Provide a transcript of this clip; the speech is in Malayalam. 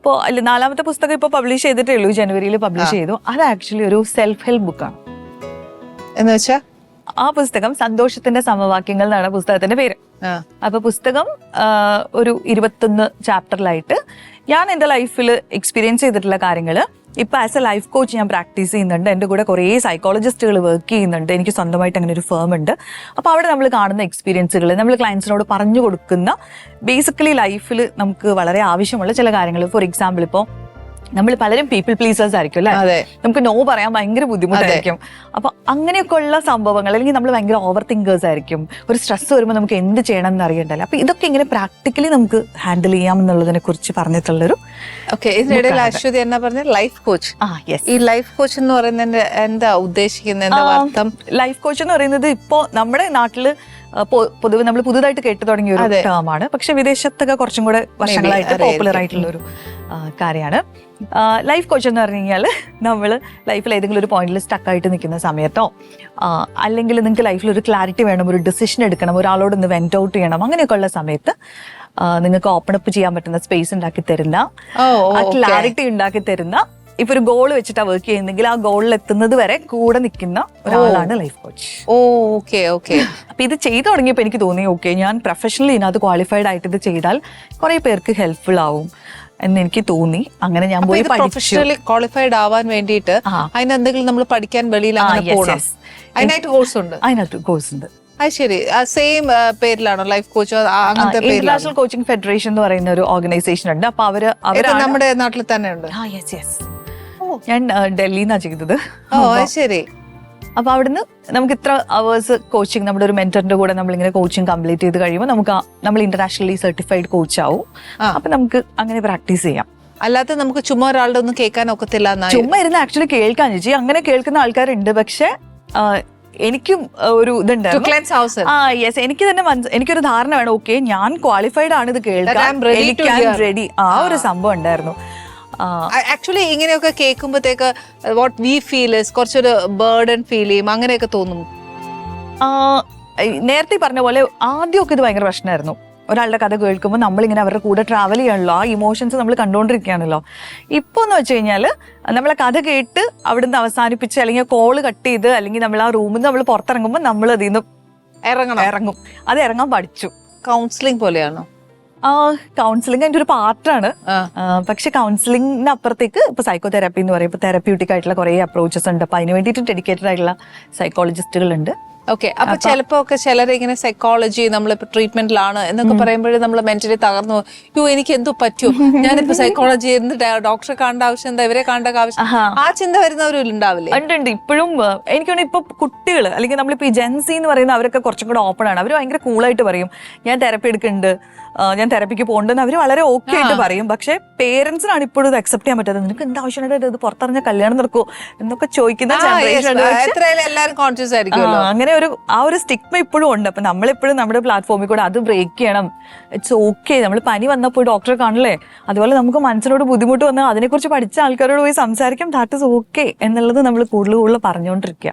ഇപ്പോൾ അല്ല 4ാമത്തെ പുസ്തകം ഇപ്പോൾ പബ്ലിഷ് ചെയ്തിട്ടേ ഉള്ളൂ, ജനുവരിയിൽ പബ്ലിഷ് ചെയ്തു. അത് ആക്ച്വലി ഒരു സെൽഫ് ഹെൽപ്പ് ബുക്കാണ്. എന്ന് വെച്ചാ ആ പുസ്തകം സന്തോഷത്തിന്റെ സമവാക്യങ്ങൾ എന്നാണ് പുസ്തകത്തിന്റെ പേര്. അപ്പൊ പുസ്തകം ഒരു 21 ചാപ്റ്ററിലായിട്ട് ഞാൻ എൻ്റെ ലൈഫിൽ എക്സ്പീരിയൻസ് ചെയ്തിട്ടുള്ള കാര്യങ്ങള് ഇപ്പൊ ആസ് എ ലൈഫ് കോച്ച് ഞാൻ പ്രാക്ടീസ് ചെയ്യുന്നുണ്ട്. എൻ്റെ കൂടെ കുറേ സൈക്കോളജിസ്റ്റുകൾ വർക്ക് ചെയ്യുന്നുണ്ട്. എനിക്ക് സ്വന്തമായിട്ട് അങ്ങനെ ഒരു ഫേം ഉണ്ട്. അപ്പോൾ അവിടെ നമ്മൾ കാണുന്ന എക്സ്പീരിയൻസുകൾ, നമ്മൾ ക്ലയൻസിനോട് പറഞ്ഞു കൊടുക്കുന്ന ബേസിക്കലി ലൈഫിൽ നമുക്ക് വളരെ ആവശ്യമുള്ള ചില കാര്യങ്ങൾ. ഫോർ എക്സാമ്പിൾ, ഇപ്പോൾ നമ്മൾ പലരും പീപ്പിൾ പ്ലീസേഴ്സ് ആയിരിക്കും അല്ലെ, നമുക്ക് നോ പറയാൻ ഭയങ്കര ബുദ്ധിമുട്ടായിരിക്കും. അപ്പൊ അങ്ങനെയൊക്കെ ഉള്ള സംഭവങ്ങൾ, അല്ലെങ്കിൽ നമ്മൾ ഭയങ്കര ഓവർ തിങ്കേഴ്സ് ആയിരിക്കും. ഒരു സ്ട്രെസ് വരുമ്പോൾ നമുക്ക് എന്ത് ചെയ്യണം എന്ന് അറിയണ്ടല്ലോ. അപ്പൊ ഇതൊക്കെ ഇങ്ങനെ പ്രാക്ടിക്കലി നമുക്ക് ഹാൻഡിൽ ചെയ്യാം എന്നുള്ളതിനെ കുറിച്ച് പറഞ്ഞിട്ടുള്ളൊരു അശ്വതി എന്നാ പറഞ്ഞ ലൈഫ് കോച്ച്. ഈ ലൈഫ് കോച്ച് എന്ന് പറയുന്നത് എന്താ ഉദ്ദേശിക്കുന്നത്? ലൈഫ് കോച്ച് എന്ന് പറയുന്നത് ഇപ്പോ നമ്മുടെ നാട്ടില് പൊതുവെ നമ്മൾ പുതുതായിട്ട് കേട്ടു തുടങ്ങിയ ഒരു ടേമാണ്. പക്ഷെ വിദേശത്തൊക്കെ കുറച്ചും കൂടെ വർഷങ്ങളായിട്ട് പോപ്പുലർ ആയിട്ടുള്ള ഒരു കാര്യമാണ്. ലൈഫ് കോച്ച് എന്ന് പറഞ്ഞു കഴിഞ്ഞാൽ നമ്മൾ ലൈഫിൽ ഏതെങ്കിലും ഒരു പോയിന്റിൽ സ്റ്റക്കായിട്ട് നിൽക്കുന്ന സമയത്തോ, അല്ലെങ്കിൽ നിങ്ങൾക്ക് ലൈഫിൽ ഒരു ക്ലാരിറ്റി വേണം, ഒരു ഡിസിഷൻ എടുക്കണം, ഒരാളോട് ഒന്ന് വെന്റ് ഔട്ട് ചെയ്യണം, അങ്ങനെയൊക്കെ ഉള്ള സമയത്ത് നിങ്ങൾക്ക് ഓപ്പൺ അപ്പ് ചെയ്യാൻ പറ്റുന്ന സ്പേസ് ഉണ്ടാക്കി തരുന്ന, ആ ക്ലാരിറ്റി ഉണ്ടാക്കി തരുന്ന, ഇപ്പൊ ഒരു ഗോൾ വെച്ചിട്ടാ വർക്ക് ചെയ്യുന്നെങ്കിൽ ആ ഗോളിൽ എത്തുന്നത് വരെ കൂടെ നിൽക്കുന്ന ഒരാളാണ് ലൈഫ് കോച്ച്. അപ്പൊ ഇത് ചെയ്തു തുടങ്ങിയപ്പോ എനിക്ക് തോന്നി, ഓക്കെ ഞാൻ പ്രൊഫഷണലി ഇതിനകത്ത് ക്വാളിഫൈഡ് ആയിട്ട് ഇത് ചെയ്താൽ കുറെ പേർക്ക് ഹെൽപ്ഫുൾ ആവും എന്ന് എനിക്ക് തോന്നി. അങ്ങനെ ഞാൻ പോയി പ്രൊഫഷണലി ക്വാളിഫൈഡ് ആവാൻ വേണ്ടിയിട്ട് അതിന് എന്തെങ്കിലും നമ്മൾ പഠിക്കാൻ വെളിയിൽ അതിനായിട്ട് കോഴ്സ് ഉണ്ട്? അതിനകത്ത് കോഴ്സ് ഉണ്ട്. അത് ശരി. സെയിം പേരിലാണോ life coach? International coaching federation എന്ന് പറയുന്ന ഒരു ഓർഗനൈസേഷൻ ഉണ്ട്. അപ്പൊ അവര് നമ്മുടെ നാട്ടിൽ തന്നെ ഉണ്ട്. ഞാൻ ഡൽഹിന്നാ ചെയ്തത്. ശരി. അപ്പൊ അവിടുന്ന് നമുക്ക് ഇത്ര അവേഴ്സ് കോച്ചിങ്, നമ്മുടെ ഒരു മെന്ററിന്റെ കൂടെ നമ്മളിങ്ങനെ കോച്ചിങ് കംപ്ലീറ്റ് ചെയ്ത് കഴിയുമ്പോൾ നമുക്ക് നമ്മൾ ഇന്റർനാഷണലി സർട്ടിഫൈഡ് കോച്ച് ആവും. അപ്പൊ നമുക്ക് അങ്ങനെ പ്രാക്ടീസ് ചെയ്യാം. അല്ലാതെ നമുക്ക് ചുമ്മാ ഒരാളുടെ ഒന്നും കേൾക്കാൻ ഒക്കത്തില്ല. ചുമ്മാ ഇരുന്ന് ആക്ച്വലി കേൾക്കാൻ ചേച്ചി അങ്ങനെ കേൾക്കുന്ന ആൾക്കാരുണ്ട്. പക്ഷെ എനിക്കും ഒരു ഇതുണ്ടായിരുന്നു. എനിക്ക് തന്നെ എനിക്കൊരു ധാരണ വേണം, ഓക്കെ ഞാൻ ക്വാളിഫൈഡ് ആണ് ഇത് കേൾക്കാൻ റെഡി, ആ ഒരു സംഭവം ഉണ്ടായിരുന്നു. ആക്ച്വലി ഇങ്ങനെയൊക്കെ കേൾക്കുമ്പോഴത്തേക്ക് വാട്ട് വി ഫീൽ കുറച്ചൊരു ബർഡൻ ഫീൽ ചെയ്യും, അങ്ങനെയൊക്കെ തോന്നും. നേരത്തെ പറഞ്ഞ പോലെ ആദ്യമൊക്കെ ഇത് ഭയങ്കര പ്രശ്നമായിരുന്നു. ഒരാളുടെ കഥ കേൾക്കുമ്പോൾ നമ്മളിങ്ങനെ അവരുടെ കൂടെ ട്രാവൽ ചെയ്യാണല്ലോ, ആ ഇമോഷൻസ് നമ്മൾ കണ്ടുകൊണ്ടിരിക്കുകയാണല്ലോ. ഇപ്പോൾ എന്ന് വെച്ച് കഴിഞ്ഞാൽ നമ്മളെ കഥ കേട്ട് അവിടുന്ന് അവസാനിപ്പിച്ച്, അല്ലെങ്കിൽ കോള് കട്ട് ചെയ്ത്, അല്ലെങ്കിൽ നമ്മൾ ആ റൂമിൽ നിന്ന് നമ്മൾ പുറത്തിറങ്ങുമ്പോൾ നമ്മൾ അതിൽ നിന്ന് ഇറങ്ങും. അത് ഇറങ്ങാൻ പഠിച്ചു. കൗൺസിലിംഗ് പോലെയാണോ? കൗൺസിലിംഗ് അതിന്റെ ഒരു പാർട്ടാണ്. പക്ഷെ കൗൺസിലിംഗിന് അപ്പുറത്തേക്ക് ഇപ്പൊ സൈക്കോ തെറാപ്പി എന്ന് പറയും, ഇപ്പൊ തെറാപ്യൂട്ടിക് ആയിട്ടുള്ള കുറെ അപ്രോച്ചസ് ഉണ്ട്. അപ്പൊ അതിന് വേണ്ടിയിട്ട് ഡെഡിക്കേറ്റഡ് ആയിട്ടുള്ള സൈക്കോളജിസ്റ്റുകൾ ഉണ്ട്. ഓക്കെ. അപ്പൊ ചിലപ്പോ ഒക്കെ ചിലരെ ഇങ്ങനെ സൈക്കോളജി നമ്മളിപ്പോ ട്രീറ്റ്മെന്റിലാണ് എന്നൊക്കെ പറയുമ്പോഴേ നമ്മൾ മെന്റലി തകർന്നു, യോ എനിക്ക് എന്തോ പറ്റുമോ, ഞാനിപ്പോ സൈക്കോളജി എന്നിട്ട് ഡോക്ടറെ കാണേണ്ട ആവശ്യം എന്താ, ഇവരെ കാണേണ്ട ആവശ്യം, ആ ചിന്ത വരുന്നവരും ഉണ്ടാവില്ലേ? ഉണ്ട്. ഇപ്പോഴും എനിക്ക് തോന്നുന്നു ഇപ്പൊ കുട്ടികൾ, അല്ലെങ്കിൽ നമ്മളിപ്പോ ഈ ജെൻസി എന്ന് പറയുന്ന അവരൊക്കെ കുറച്ചും കൂടെ ഓപ്പൺ ആണ്. അവർ ഭയങ്കര കൂളായിട്ട് പറയും ഞാൻ തെറപ്പി എടുക്കുന്നുണ്ട്, ഞാൻ തെറപ്പിക്ക് പോകണ്ടെന്ന് അവർ വളരെ ഓക്കെ ആയിട്ട് പറയും. പക്ഷെ പേരൻസിനാണ് ഇപ്പോഴും ഇത് അക്സെപ്റ്റ് ചെയ്യാൻ പറ്റാത്തത്. നിനക്ക് എന്താ ആവശ്യമായിട്ട് ഇത് പുറത്തറിഞ്ഞ കല്യാണം നടക്കുമോ എന്നൊക്കെ ചോദിക്കുന്ന അങ്ങനെ ആ ഒരു സ്റ്റിഗ്മ ഇപ്പോഴും ഉണ്ട്. അപ്പൊ നമ്മളെപ്പോഴും നമ്മുടെ പ്ലാറ്റ്ഫോമിൽ കൂടെ അത് ബ്രേക്ക് ചെയ്യണം. It's okay. നമ്മൾ പനി വന്നപ്പോൾ ഡോക്ടറെ കാണില്ലേ, അതുപോലെ നമുക്ക് മനസ്സിനോട് ബുദ്ധിമുട്ട് വന്നാൽ അതിനെക്കുറിച്ച് പഠിച്ച ആൾക്കാരോട് പോയി സംസാരിക്കാം. ദാറ്റ് ഇസ് ഓക്കെ എന്നുള്ളത് നമ്മൾ കൂടുതൽ പറഞ്ഞുകൊണ്ടിരിക്കുക.